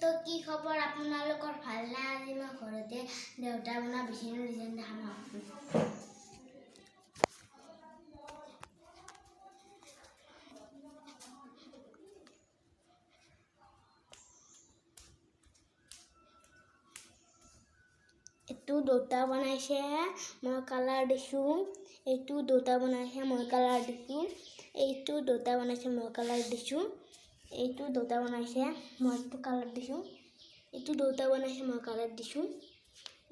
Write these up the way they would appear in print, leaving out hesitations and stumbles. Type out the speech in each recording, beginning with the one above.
দোস্ত কি খবৰ আপোনালোকৰ ভালনে? আজি মই ঘৰতে দেউতা বনোৱা বিচিনো ডিজাইন দেখাম আপোনাক। এইটো দেউতা বনাইছে, মই কালাৰ দিছোঁ। এইটো দেউতা বনাইছে, মই কালাৰ দিছোঁ। এইটো দেউতা বনাইছে, মই কালাৰ দিছোঁ। এইটো দেউতা বনাইছে, মই এইটো কালাৰ দিছোঁ। এইটো দেউতা বনাইছে, মই কালাৰ দিছোঁ।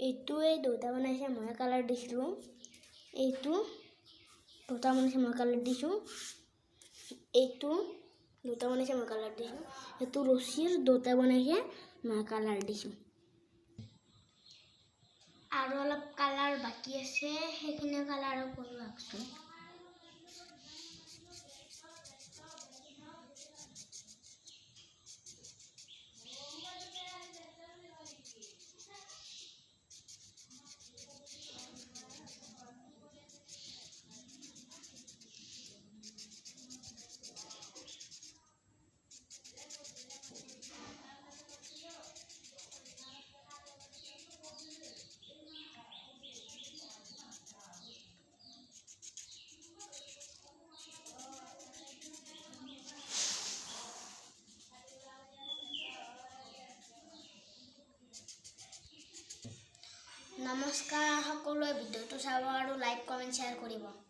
এইটোৱে দেউতা বনাইছে, মই কালাৰ দিছিলোঁ। এইটো দেউতা বনাইছে, মই কালাৰ দিছোঁ। এইটো দেউতা বনাইছে, মই কালাৰ দিছোঁ। এইটো ৰছীৰ দেউতা বনাইছে, মই কালাৰ দিছোঁ। আৰু অলপ কালাৰ বাকী আছে, সেইখিনি কালাৰো কৰোঁ আহকচোন। নমস্কাৰ, সকলোৱে ভিডিঅ'টো চাব আৰু লাইক, কমেণ্ট, শ্বেয়াৰ কৰিব।